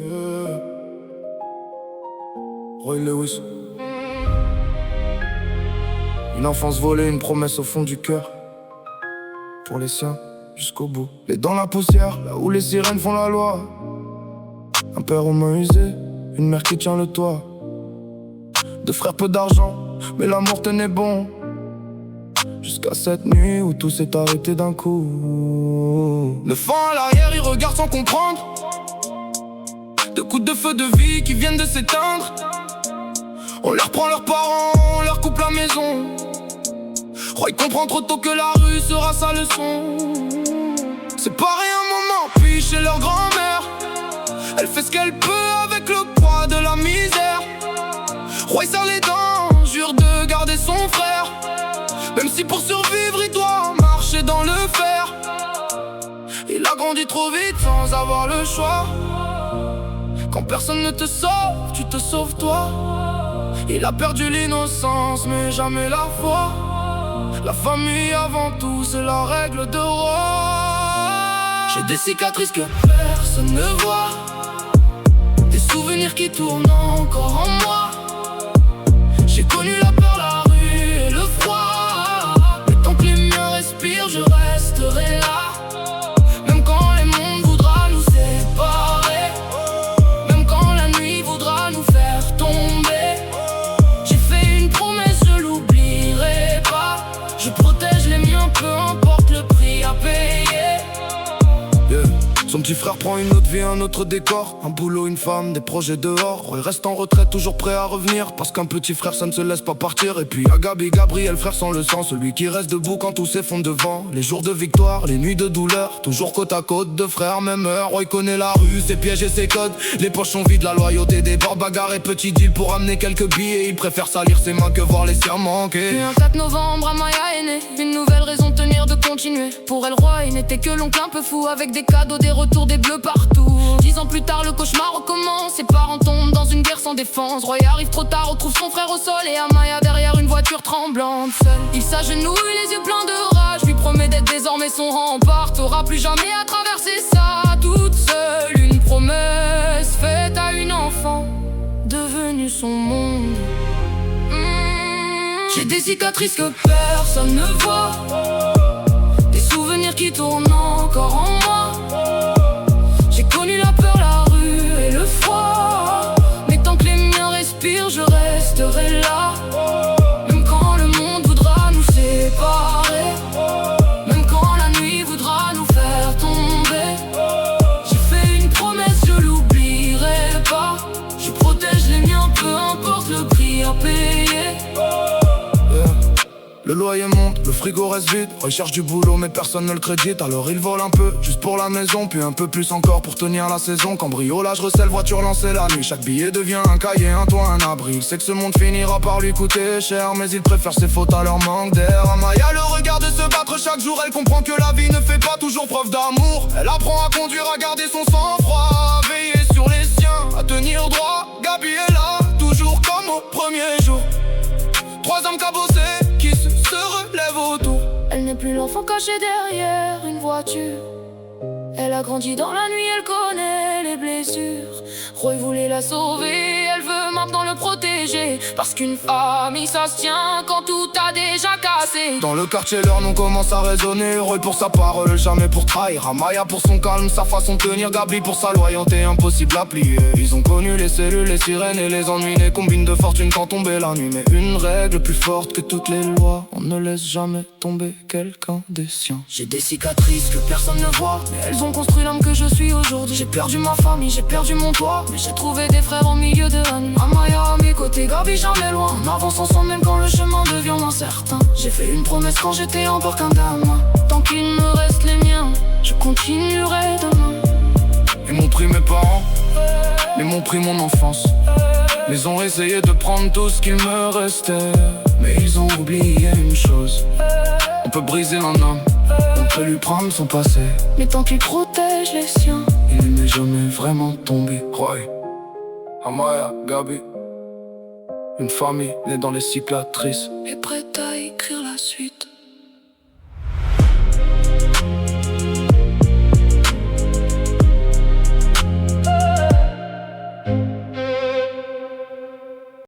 Yeah. Roy Lewis. Une enfance volée, une promesse au fond du cœur. Pour les siens, jusqu'au bout. Les dans la poussière, là où les sirènes font la loi. Un père aux mains usées, une mère qui tient le toit. Deux frères, peu d'argent, mais l'amour tenait bon. Jusqu'à cette nuit où tout s'est arrêté d'un coup. Le vent à l'arrière, il regarde sans comprendre. Deux coups de feu de vie qui viennent de s'éteindre. On leur prend leurs parents, on leur coupe la maison. Roy comprend trop tôt que la rue sera sa leçon. Séparés un moment, puis chez leur grand-mère. Elle fait ce qu'elle peut avec le poids de la misère. Roy serre les dents, jure de garder son frère. Même si pour survivre il doit marcher dans le fer. Il a grandi trop vite sans avoir le choix. Quand personne ne te sauve, tu te sauves toi. Il a perdu l'innocence mais jamais la foi. La famille avant tout, c'est la règle de roi. J'ai des cicatrices que personne ne voit. Des souvenirs qui tournent encore en moi. J'ai connu la peur, la rue et le froid. Mais tant que les miens respirent, je resterai là. Même quand les mondes voudra nous séparer. Même quand la nuit voudra nous faire tomber. J'ai fait une promesse, je l'oublierai pas. Je protège les miens, peu importe le prix à payer. Yeah. Son petit frère prend une autre vie, un autre décor. Un boulot, une femme, des projets dehors. Il reste en retraite, toujours prêt à revenir. Parce qu'un petit frère, ça ne se laisse pas partir. Et puis y'a Gabi, Gabriel, frère sans le sang. Celui qui reste debout quand tout s'effondre devant. Les jours de victoire, les nuits de douleur. Toujours côte à côte, deux frères, même heure. Roy connaît la rue, ses pièges et ses codes. Les poches sont vides, la loyauté déborde. Bagarre et petit deal pour amener quelques billets. Il préfère salir ses mains que voir les siens manquer. Puis un 4 novembre, Amaya est née. Une nouvelle raison de tenir, de continuer. Pour elle, Roy, il n'était que l'oncle un peu fou. Avec des cadeaux, des retours, des bleus partout. 10 ans plus tard, le cauchemar recommence. Ses parents tombent dans une guerre sans défense. Roy arrive trop tard, retrouve son frère au sol. Et Amaya derrière une voiture tremblante. Seul, il s'agenouille, les yeux pleins de rage. Lui promet d'être désormais son rempart. T'auras plus jamais à traverser ça toute seule. Une promesse faite à une enfant devenue son monde. J'ai des cicatrices que personne ne voit. Des souvenirs qui tournent encore en moi. J'ai connu la peur, la rue et le froid. Mais tant que les miens respirent, je resterai là. Même quand le monde voudra nous séparer. Même quand la nuit voudra nous faire tomber. J'ai fait une promesse, je l'oublierai pas. Je protège les miens, peu importe le prix à payer. Le loyer monte, le frigo reste vide. Roy cherche du boulot mais personne ne le crédite. Alors il vole un peu, juste pour la maison. Puis un peu plus encore pour tenir la saison. Cambriolage, recel, voiture lancée la nuit. Chaque billet devient un cahier, un toit, un abri. Il sait que ce monde finira par lui coûter cher. Mais il préfère ses fautes à leur manque d'air. Amaya le regarde se battre chaque jour. Elle comprend que la vie ne fait pas toujours preuve d'amour. Elle apprend à conduire, à garder son sang-froid. À veiller sur les siens, à tenir droit. Gabi est là, toujours comme au premier jour. Trois hommes cabossés qui se relèvent autour. Elle n'est plus l'enfant caché derrière une voiture. Elle a grandi dans la nuit, elle connaît les blessures. Roy voulait la sauver, elle veut maintenant le protéger. Parce qu'une famille ça se tient quand tout a déjà cassé. Dans le quartier leur nom commence à résonner. Roy pour sa parole, jamais pour trahir. Amaya pour son calme, sa façon de tenir. Gabi pour sa loyauté, impossible à plier. Ils ont connu les cellules, les sirènes et les ennuis. Les combines de fortune quand tombait la nuit. Mais une règle plus forte que toutes les lois: on ne laisse jamais tomber quelqu'un des siens. J'ai des cicatrices que personne ne voit, mais elles ont construit l'homme que je suis aujourd'hui. J'ai perdu ma famille, j'ai perdu mon toit, mais j'ai trouvé des frères au milieu de la nuit. Amaya à mes côtés, Gabi jamais loin. On avance ensemble même quand le chemin devient incertain. J'ai fait une promesse quand j'étais encore qu'un gamin. Tant qu'il me reste les miens, je continuerai demain. Ils m'ont pris mes parents, mais m'ont pris mon enfance. Ils ont essayé de prendre tout ce qu'il me restait. Mais ils ont oublié une chose: on peut briser un homme, on peut lui prendre son passé. Mais tant qu'il protège les siens, il n'est jamais vraiment tombé. Roy, Amaya, Gabi, une famille née dans les cicatrices. est prête à écrire la suite.